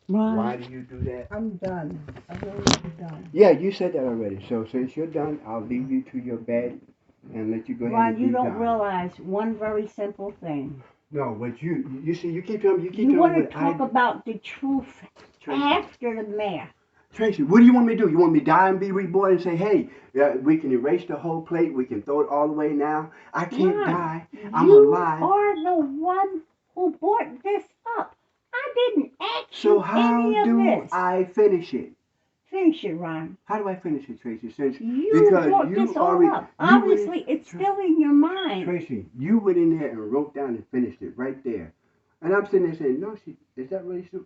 Ron, Why do you do that? I'm done. I'm really done. Yeah, you said that already. So since you're done, I'll leave you to your bed and let you go ahead Ron, and you be don't done. realize one very simple thing. No, what you see, you keep You telling want me to what I talk about the truth Tracy. after the math. Tracy, what do you want me to do? You want me to die and be reborn and say, hey, we can erase the whole plate, we can throw it all away now? I can't Ron, die. I'm you alive. are the one who brought this up. I didn't ask So you how any of do this. I finish it? Finish it, Ron. How do I finish it, Tracy? Since You because brought you this all already up. you went in, Obviously, it's still in your mind. Tracy, you went in there and wrote down and finished it right there. And I'm sitting there saying, no, is that really so?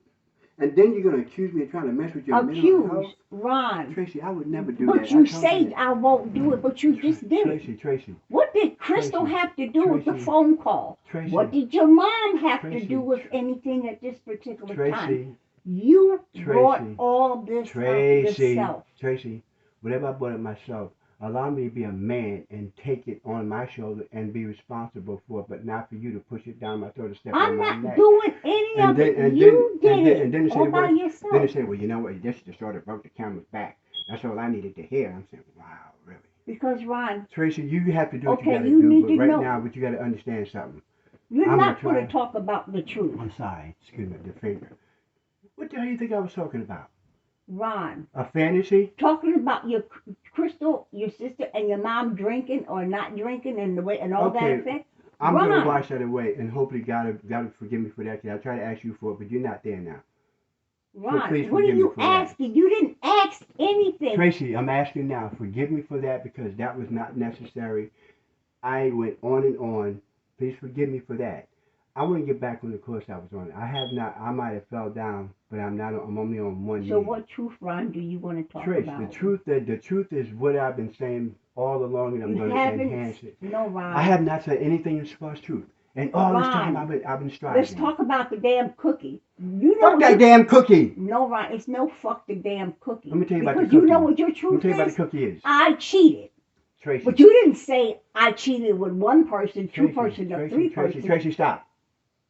And then you're gonna accuse me of trying to mess with your mental health, Accuse, Ron. Tracy. I would never do But that. I you told you say that. I won't do it, but you just did it. Tracy, What did Crystal Tracy, have to do with the Tracy, phone call? Tracy, What did your mom have to Tracy, do with anything at this particular time? Tracy, You brought Tracy, all this up yourself. Tracy, whatever I brought it myself, allow me to be a man and take it on my shoulder and be responsible for it, but not for you to push it down my throat and step on I'm my not neck. doing any And of then, it. and You then, did and then it they say all the by words. Then they yourself. say, well, you know what? This just sort of broke the camel's back. That's all I needed to hear. I'm saying, wow, really? Because, Ron, Tracy, you have to do what you okay, got to you do, need but to right know. now, but you got to understand something. You're I'm gonna not going to try. talk about the truth. I'm sorry. Excuse me, the finger. What the hell do you think I was talking about? Ron, A fantasy? talking about your Crystal, your sister, and your mom drinking or not drinking and the way and all that Okay, effect. I'm Ron, gonna wash that away, and hopefully God will forgive me for that. Cause I try to ask you for it, but you're not there now. So Ron, please what are forgive me you for that. asking? You didn't ask anything. Tracy, I'm asking now. Forgive me for that because that was not necessary. I went on and on. Please forgive me for that. I want to get back on the course I was on. I have not. I might have fell down, but I'm not. I'm only on one So knee. what truth, Ron, do you want to talk Trish, about? the truth is what I've been saying all along, and I'm You going to haven't. enhance it. No, Ron. I have not said anything as far as truth, and all this time Ron, I've been striving. let's talk about the damn cookie. You know Fuck what that your, damn cookie. No, Ron, it's no fuck the damn cookie. Let me tell you about the Because cookie. you know what your Let me truth tell you about is? the cookie is. I cheated. Tracy. But you didn't say I cheated with one person, two person, or three person. Tracy, stop.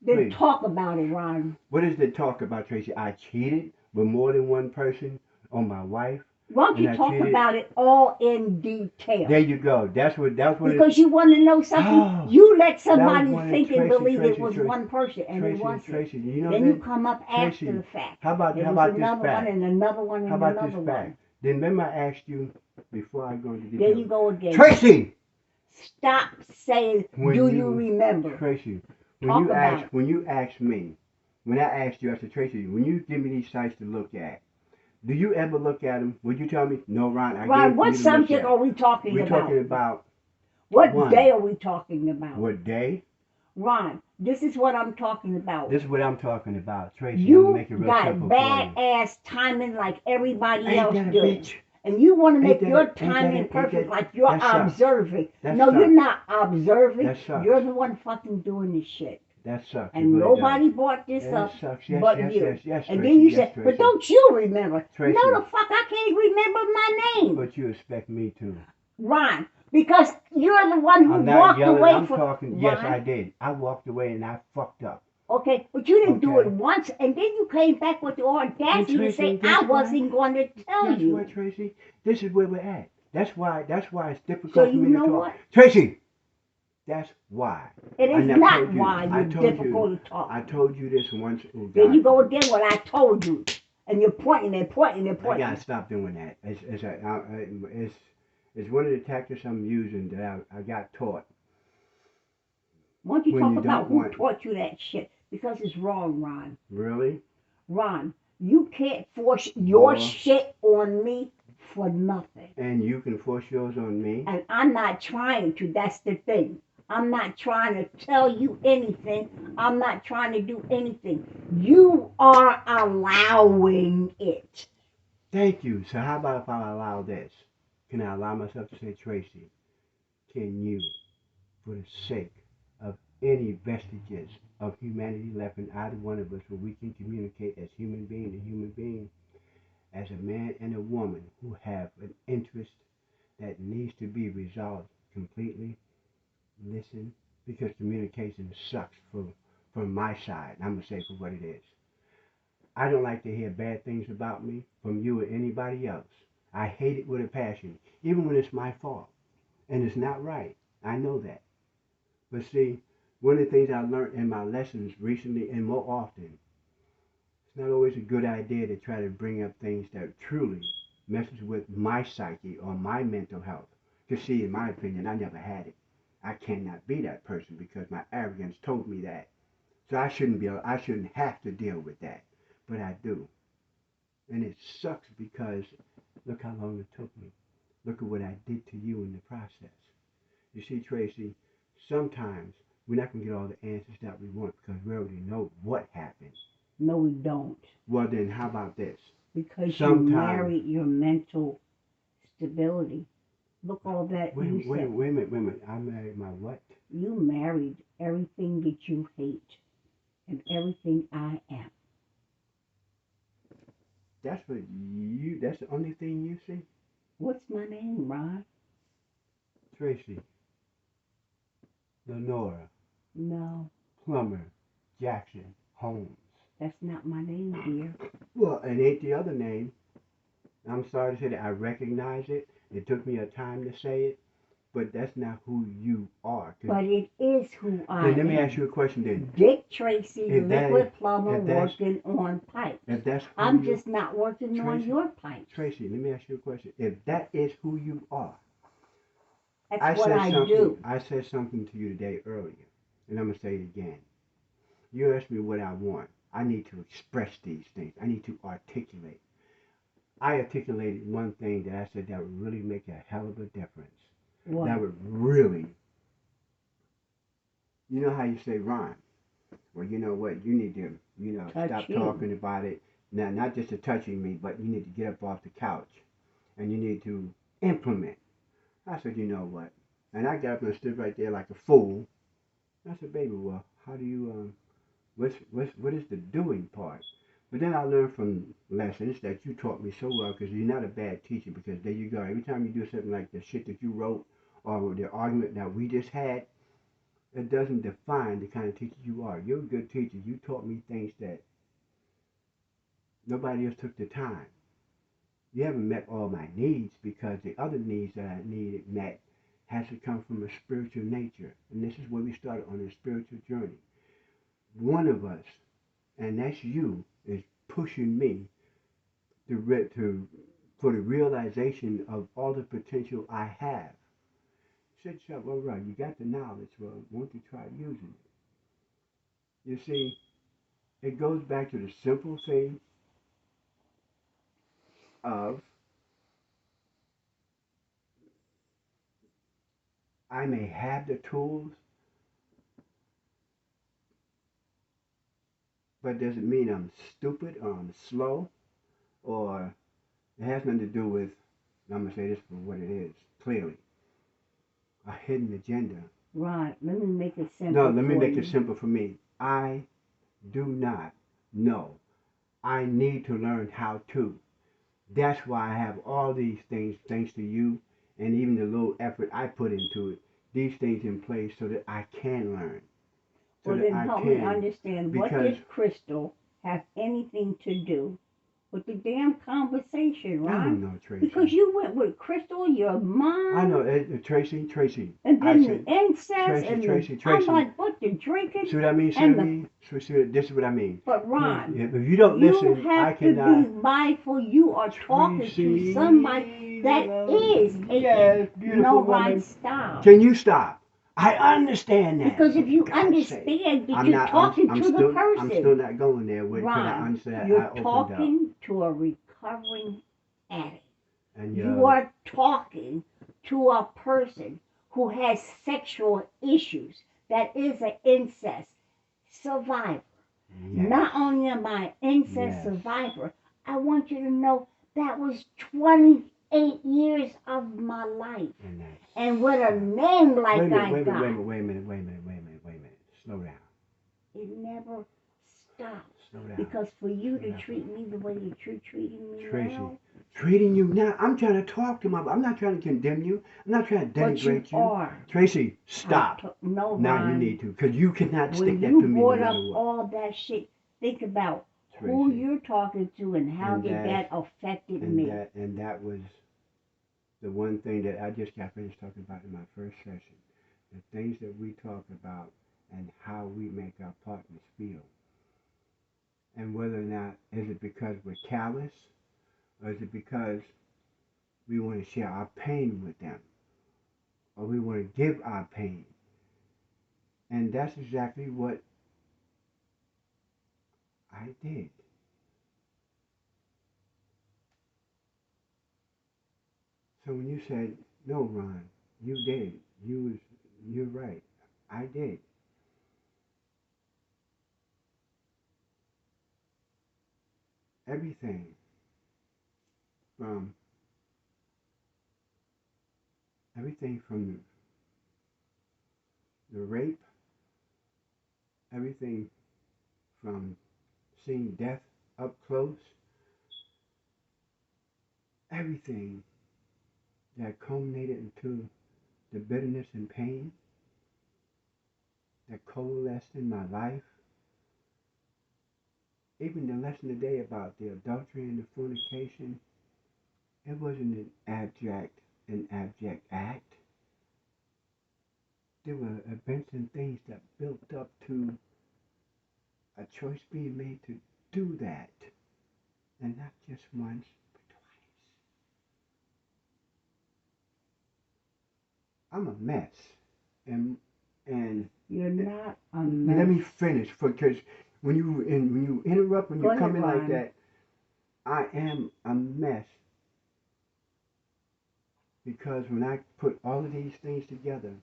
Then Please. talk about it, Ron. What is the talk about, Tracy? I cheated with more than one person on my wife. Why don't you talk about it all in detail? There you go. That's what. Because you want to know something. Oh, you let somebody think Tracy, and believe Tracy, it was Tracy, one person, and it wasn't. Tracy, you know then that? you come up Tracy, after the fact. How about there how was about another this fact? one and another one and how about another this one. fact? Then remember I asked you before I go into detail. There you go again. Tracy! Stop saying, do you remember? Tracy, Talk about it. when you asked me, when I asked you, I said, Tracy, when you give me these sites to look at, do you ever look at them? Would you tell me, no, Ron, I Ron, gave what you to subject look are we talking We're about? talking about what day are we talking about? What day? Ron, this is what I'm talking about. This is what I'm talking about, Tracy. You make it real got simple badass timing like everybody Ain't else that a does. bitch? And you want to make Ain't your that- timing perfect like you're that sucks. observing. That No, sucks. you're not observing. That sucks. You're the one fucking doing this shit. That sucks. And really nobody does. brought this That up sucks. Yes, but yes, you. yes, and Tracy, then you yes, said, Tracy. but don't you remember? Tracy. No, the fuck, I can't remember my name. But you expect me to. Ron, because you're the one who I'm not walked yelling. away I'm from. talking. Yes, I did. I walked away and I fucked up. Okay, but you didn't do Okay. it once, and then you came back with the audacity to say, guess I wasn't going to tell Guess you. what, Tracy? This is where we're at. That's why it's difficult So for you me to know talk. what? Tracy, that's why. It is not why you're difficult to talk. I told you this once. Oh, There you go again, what I told you. And you're pointing and pointing and I pointing. gotta stop doing that. It's one of the tactics I'm using that I got taught. Why don't you When talk you about don't who want- taught you that shit? Because it's wrong, Ron. Really? Ron, you can't force your shit on me for nothing. And you can force yours on me. And I'm not trying to. That's the thing. I'm not trying to tell you anything. I'm not trying to do anything. You are allowing it. Thank you. So how about if I allow this? Can I allow myself to say, Tracy, can you, for the sake of any vestiges of humanity left in either one of us, where we can communicate as human being to human being, as a man and a woman who have an interest that needs to be resolved completely, listen, because communication sucks from my side. I'm going to say for what it is. I don't like to hear bad things about me from you or anybody else. I hate it with a passion, even when it's my fault. And it's not right. I know that. But see, one of the things I learned in my lessons recently and more often, it's not always a good idea to try to bring up things that truly messes with my psyche or my mental health. Because see, in my opinion, I never had it. I cannot be that person because my arrogance told me that. So I shouldn't have to deal with that. But I do. And it sucks because look how long it took me. Look at what I did to you in the process. You see, Tracy, sometimes we're not going to get all the answers that we want because we already know what happened. No, we don't. Well, then how about this? Because Sometimes, you married your mental stability. Look all that wait, you wait, said. wait a minute. I married my what? You married everything that you hate and everything I am. That's the only thing you see? What's my name, Ron? Tracy, Lenora, No, Plummer, Jackson, Holmes. that's not my name, dear. Well, it ain't the other name. I'm sorry to say that I recognize it. It took me a time to say it, but that's not who you are. But it is who I Then let me am. ask you a question then. Dick Tracy, If that liquid is- plumber, if that's- working on pipes. If that's who I'm you, just not working on Tracy, your pipes. Tracy, let me ask you a question. If that is who you are, That's what I something. do. I said something to you today earlier, and I'm gonna say it again. You asked me what I want. I need to express these things. I need to articulate. I articulated one thing that I said that would really make a hell of a difference. What? That would really, you know how you say, Ron, well, you know what, you need to, stop talking about it. Now, not just to touching me, but you need to get up off the couch and you need to implement. I said, you know what? And I got up and stood right there like a fool. I said, baby, well, how do you, what is the doing part? But then I learned from lessons that you taught me so well because you're not a bad teacher because there you go. Every time you do something like the shit that you wrote or the argument that we just had, it doesn't define the kind of teacher you are. You're a good teacher. You taught me things that nobody else took the time. You haven't met all my needs because the other needs that I needed met has to come from a spiritual nature. And this is where we started on a spiritual journey. One of us, and that's you, is pushing me for the realization of all the potential I have. Said yourself, all right, you got the knowledge, well, won't you try using it? You see, it goes back to the simple thing of I may have the tools, but doesn't mean I'm stupid or I'm slow or it has nothing to do with, I'm going to say this for what it is, clearly, a hidden agenda. Right. Let me make it simple. No, let me make it simple for me. I do not know. I need to learn how to. That's why I have all these things, thanks to you, and even the little effort I put into it, these things in place so that I can learn. Well, then help me understand, what did Crystal have anything to do with the damn conversation, right? I don't know, Tracy. Because you went with Crystal, your mom. I know, Tracy. And then the incest Tracy. I'm like, what, the drinking? See what I mean? This is what I mean. But Ron, if you don't listen, I cannot. You have to be mindful. You are talking to somebody that is a no right style. Can you stop? I understand that. Because if you understand that you're talking to the person. I'm still not going there with Ron, I understand. you're talking to a recovering addict. And you are talking to a person who has sexual issues, that is an incest survivor. Yes. Not only am I an incest survivor, I want you to know that was 28 years of my life. And with a name like wait a minute. Slow down. It never stops. Slow down. Because for you to treat me the way you're treating me Tracy, now. Treating you now, I'm trying to talk to I'm not trying to condemn you. I'm not trying to denigrate you. Are. Tracy, stop. No, now Ron, you need to, because you cannot stick that to me. When you brought up all that shit, think about who Tracy, you're talking to and how and did that affected me. that was the one thing that I just got finished talking about in my first session. The things that we talk about and how we make our partners feel. And whether or not, is it because we're callous, or is it because we want to share our pain with them, or we want to give our pain. And that's exactly what I did. So when you said, no, Ron, you did. You're right. I did. Everything from the rape, everything from seeing death up close, everything that culminated into the bitterness and pain that coalesced in my life. Even the lesson today about the adultery and the fornication, it wasn't an abject act. There were events and things that built up to a choice being made to do that. And not just once, but twice. I'm a mess. And You're not a mess. let me finish, because when you interrupt, when you come in like that, I am a mess. Because when I put all of these things together,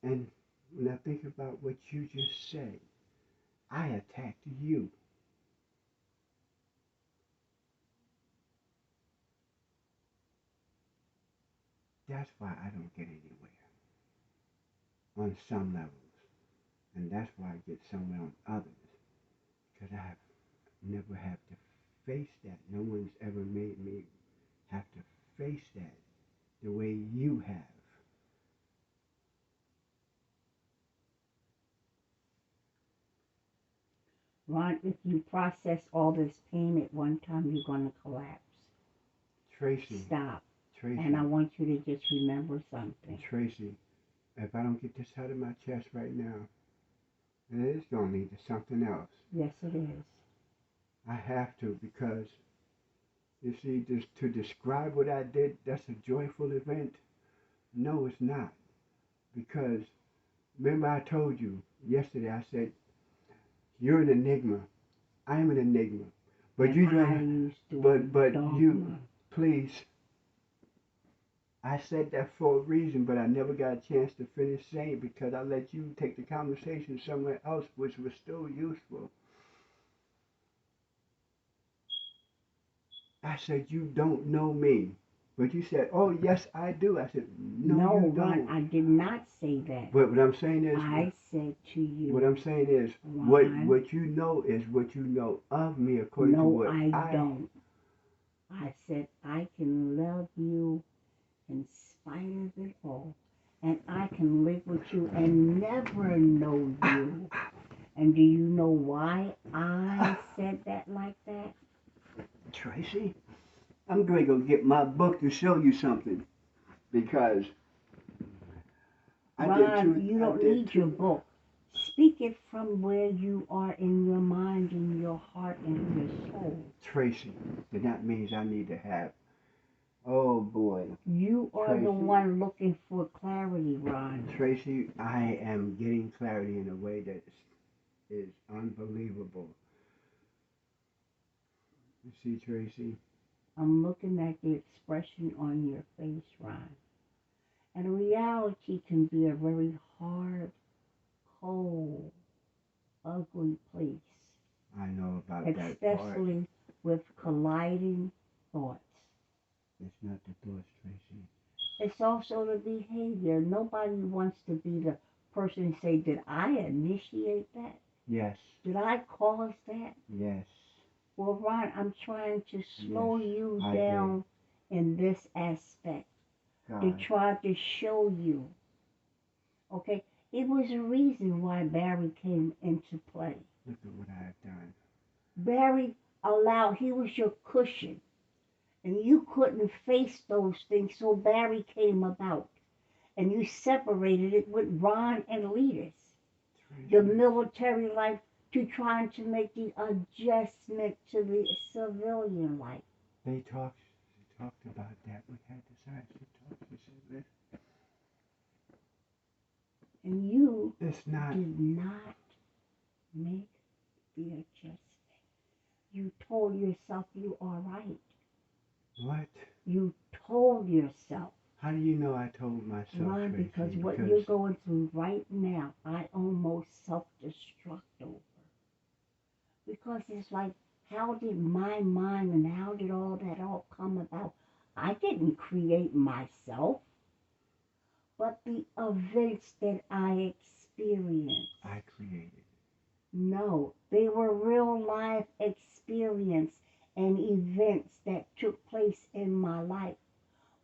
and when I think about what you just said, I attacked you. That's why I don't get anywhere on some levels. And that's why I get somewhere on others. Because I have never had to face that. No one's ever made me have to face that the way you have. Ron, if you process all this pain at one time, you're going to collapse. Tracy. Stop. Tracy. And I want you to just remember something. Tracy, if I don't get this out of my chest right now, it is going to lead to something else. Yes, it is. I have to, because, you see, just to describe what I did, that's a joyful event. No, it's not. Because, remember I told you yesterday, I said, you're an enigma. I am an enigma. But you don't, but you, please, I said that for a reason, but I never got a chance to finish saying, because I let you take the conversation somewhere else, which was still useful. I said, you don't know me. But you said, oh, yes, I do. I said, no, you don't. Ron, I did not say that. But what I'm saying is, I said to you. What I'm saying is, Ron, what you know is what you know of me, according to what I don't. I said, I can love you in spite of it all. And I can live with you and never know you. And do you know why I said that like that? Tracy, I'm going to go get my book to show you something. Because Ron, you don't need your book. Speak it from where you are in your mind, in your heart, and in your soul. Tracy, then that means I need to have, oh boy. You are the one looking for clarity, Ron. Tracy, I am getting clarity in a way that is unbelievable. You see, Tracy? I'm looking at the expression on your face, Ron. And reality can be a very hard, cold, ugly place. I know about that part. Especially with colliding thoughts. It's not the thoughts, Tracy. It's also the behavior. Nobody wants to be the person to say, did I initiate that? Yes. Did I cause that? Yes. Well, Ron, I'm trying to slow you down in this aspect. To try to show you. Okay? It was a reason why Barry came into play. Look at what I have done. Barry he was your cushion. And you couldn't face those things, so Barry came about. And you separated it with Ron and Letus, the military life, to trying to make the adjustment to the civilian life. They talked about that. We had this actually talk. She said, and you it's not, did not make the adjustment. You told yourself you are right. What? You told yourself. How do you know I told myself, Ron, Tracy? because what you're going through right now, I almost self-destruct over. Because it's like, how did my mind and how did all that all come about? I didn't create myself, but the events that I experienced. I created. No, they were real life experience and events that took place in my life.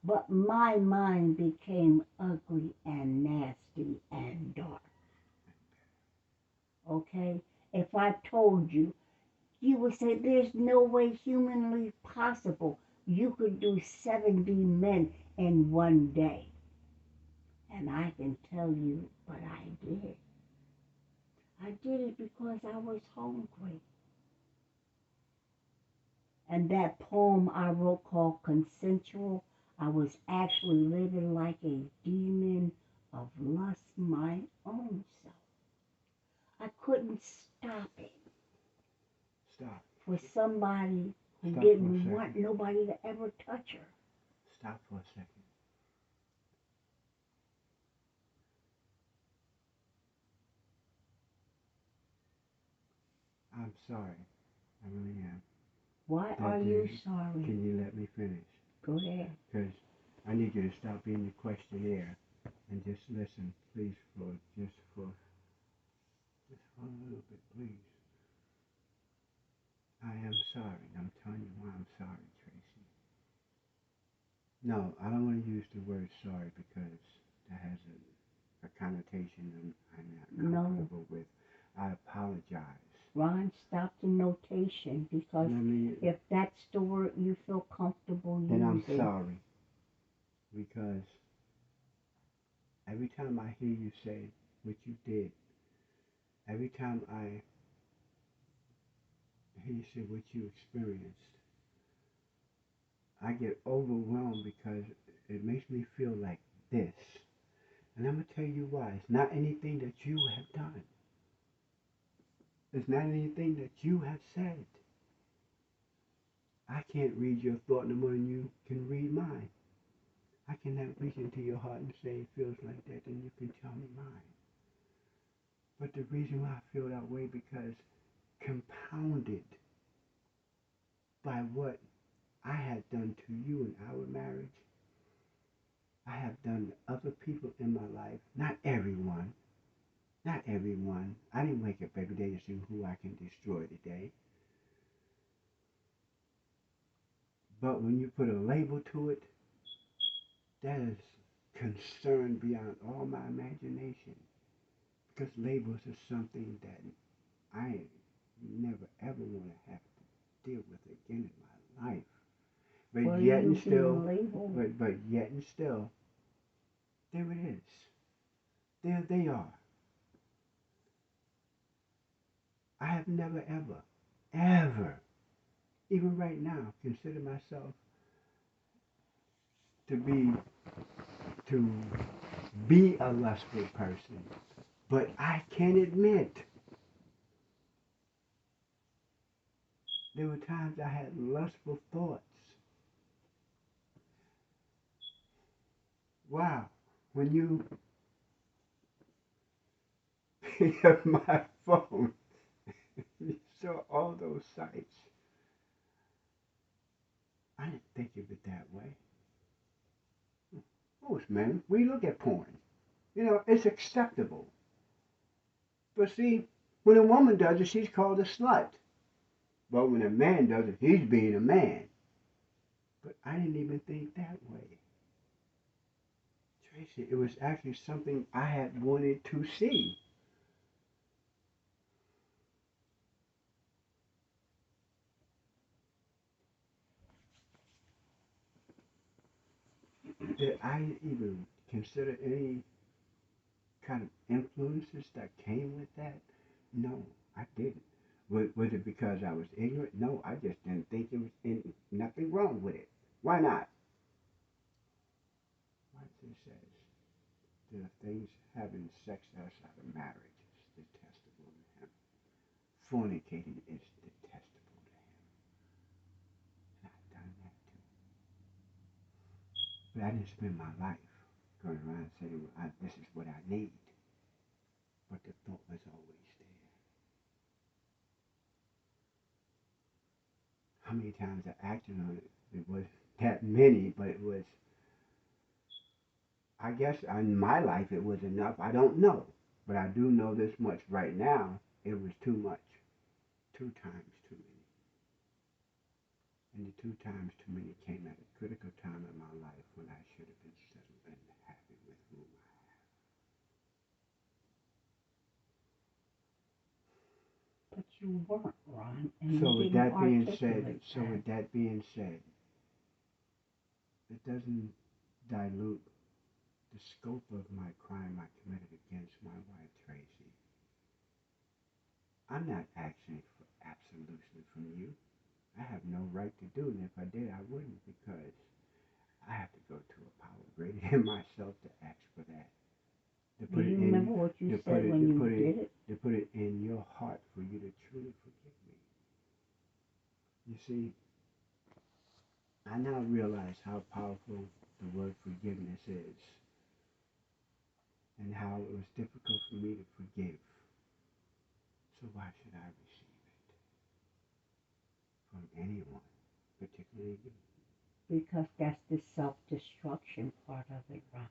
But my mind became ugly and nasty and dark. Okay? If I told you, you would say there's no way humanly possible you could do 70 men in one day. And I can tell you, but I did. I did it because I was hungry. And that poem I wrote called Consensual, I was actually living like a demon of lust my own self. I couldn't stop it. Stop. For somebody who didn't want nobody to ever touch her. Stop for a second. I'm sorry. I really am. Why are you sorry? Can you let me finish? Go ahead. Because I need you to stop being the questionnaire and just listen, please, for a little bit, please. I am sorry. I'm telling you why I'm sorry, Tracy. No, I don't want to use the word sorry because that has a connotation I'm not comfortable with. I apologize. Ron, stop the notation because if that's the word you feel comfortable using. Then I'm sorry. Because every time I hear you say what you did, every time I hear you say what you experienced, I get overwhelmed because it makes me feel like this. And I'm going to tell you why. It's not anything that you have done. It's not anything that you have said. I can't read your thought no more than you can read mine. I cannot reach into your heart and say it feels like that, then you can tell me mine. But the reason why I feel that way because compounded by what I had done to you in our marriage, I have done to other people in my life. Not everyone. Not everyone. I didn't wake up every day to see who I can destroy today. But when you put a label to it, that is concern beyond all my imagination. Because labels are something that I never ever want to have to deal with again in my life. But yet and still, but yet and still, there it is. There they are. I have never ever, even right now, consider myself to be a lustful person. But I can admit there were times I had lustful thoughts. Wow, when you pick up my phone, you saw all those sites. I didn't think of it that way. Most men, we look at porn. It's acceptable. But see, when a woman does it, she's called a slut. But when a man does it, he's being a man. But I didn't even think that way. Tracy, it was actually something I had wanted to see. did I even consider any kind of influences that came with that? No, I didn't. Was it because I was ignorant? No, I just didn't think there was nothing wrong with it. Why not? What it says, the things having sex outside of marriage is detestable to him. Fornicating is detestable to him. And I've done that too. But I didn't spend my life going around saying, well, this is what I need. But the thought was always there. How many times I acted on it? It was that many, but it was, I guess in my life it was enough. I don't know. But I do know this much right now. It was too much. 2 times too many. And the 2 times too many came at a critical time in my life when I should have been settled and happy with whom I But you weren't, Ron, and So you with didn't that being said, articulate so that. with that being said, it doesn't dilute the scope of my crime I committed against my wife Tracy. I'm not asking for absolution from you. I have no right to do it. And if I did, I wouldn't, because I have to go to a power greater than myself to ask for that. To Do put you it remember in, what you to said put it, when to you put it, did it? to put it in your heart for you to truly forgive me. You see, I now realize how powerful the word forgiveness is, and how it was difficult for me to forgive. So why should I receive it from anyone, particularly you? Because that's the self-destruction part of it, Ron.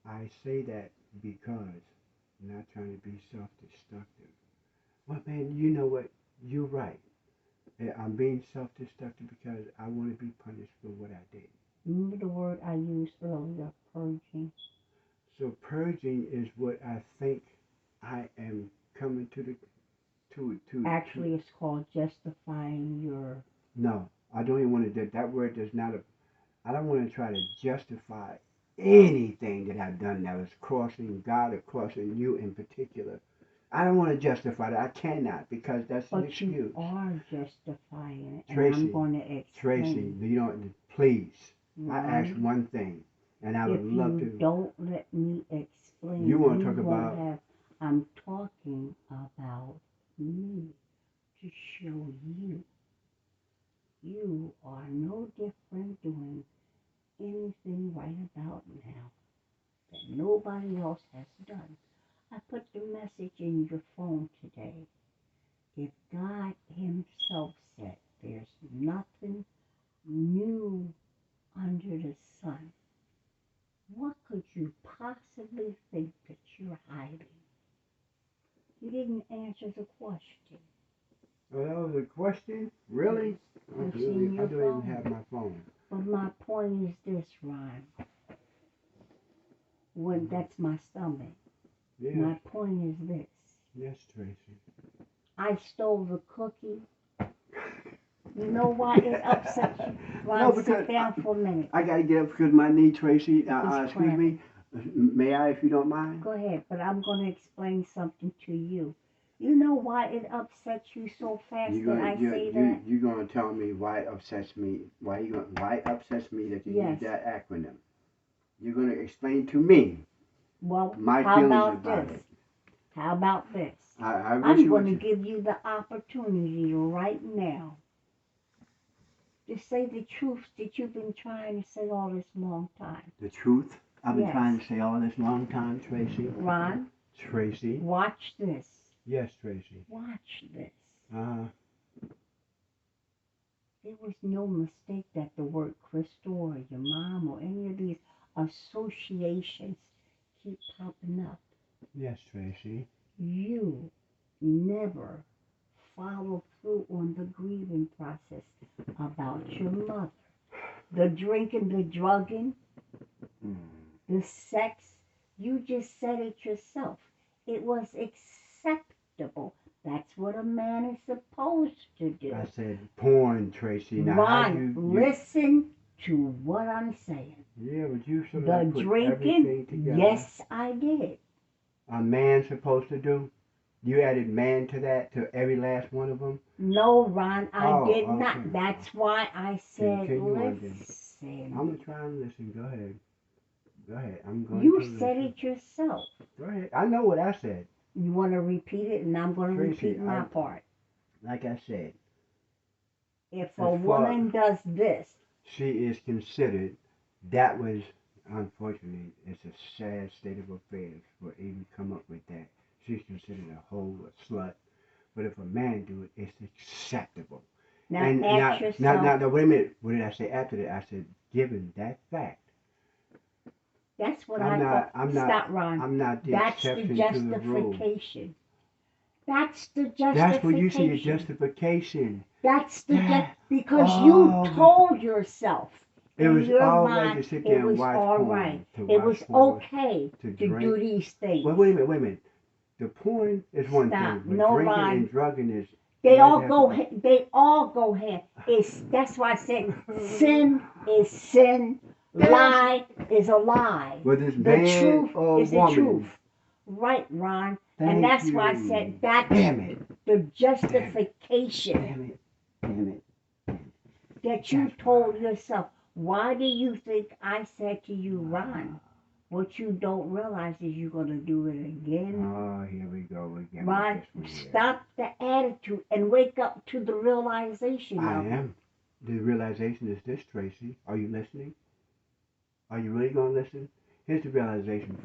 I say that because I'm not trying to be self-destructive. Well, man, you know what? You're right. I'm being self-destructive because I want to be punished for what I did. Remember the word I used earlier, purging? So purging is what I think I am coming to the to. Actually, it's called justifying your. No, I don't even want to. That word does not. I don't want to try to justify anything that I've done that was crossing God or crossing you in particular. I don't want to justify that. I cannot, because that's an But excuse. you are justifying it, and Tracy, I'm going to Tracy, explain. you don't, please. I asked Ron, one thing, and I would if love you to. don't let me explain, You want to you talk won't about? have. I'm talking about me to show you. You are no different doing anything right about now that nobody else has done. I put the message in your phone today. If God Himself said there's nothing new under the sun, what could you possibly think that you're hiding? You didn't answer the question. Oh, that was a question? Really? It's Okay, in I your don't even phone. have my phone. But my point is this, Ron. That's my stomach. Yes. My point is this. Yes, Tracy. I stole the cookie. You know why it upset you? Ron, No, sit down for a minute. I gotta get up because my knee, Tracy. It's Excuse me. May I, if you don't mind? Go ahead, but I'm going to explain something to you. You know why it upsets you so fast that I say that? You're gonna tell me why it upsets me? Why it upsets me that you use that acronym? You're gonna explain to me. Well, my how feelings about about this? it. How about this? I'm going to give you the opportunity right now to say the truth that you've been trying to say all this long time. The truth I've been Yes. trying to say all this long time, Tracy. Ron, Tracy. watch this. Yes, Tracy. Watch this. There was no mistake that the word Crystal or your mom or any of these associations keep popping up. Yes, Tracy. You never follow through on the grieving process about your mother. The drinking, the drugging, the sex, you just said it yourself. It was acceptable. That's what a man is supposed to do. I said porn, Tracy. Now, Ron, listen to what I'm saying. Yeah, but you sort of The like put drinking, everything together. yes, I did. A man's supposed to do. You added man to that, to every last one of them. No, Ron, I Oh, did okay. not. That's why I said, Continue on then. listen. I'm gonna try and listen. Go ahead. Go ahead. I'm going You to said listen. it yourself. Go ahead. I know what I said. You want to repeat it, and I'm going to Tracy, repeat my part. Like I said, If as a far- woman does this, she is considered. That was, unfortunately, it's a sad state of affairs for even come up with that. She's considered a hoe, a slut. But if a man do it, it's acceptable. now And ask yourself, now, wait a minute. What did I say after that? I said, given that fact, that's what I'm I not, thought. I'm not, Stop, Ron. I'm not the That's the exception to the rule. justification. That's the justification. That's what you see, the justification. That's the That- because oh, you told yourself It in was your all right mind to sit there it and was watch all porn. right. To It watch was porn, okay to to drink. do these things. Well, wait a minute. The porn is one Stop. thing, but No, drinking Ron. and drugging is. They why all does go. that They all go hand. That's why I said sin is sin. Lie is a lie. whether it's The man truth or is woman. the truth. Right, Ron. Thank And that's why I you. said that's Damn it. the justification Damn it. Damn it. that you That's told right. yourself. Why do you think I said to you, Ron? What you don't realize is you're going to do it again. Oh, here we go again. Ron, stop the attitude and wake up to the realization I of it. am. The realization is this, Tracy. Are you listening? Are you really going to listen? Here's the realization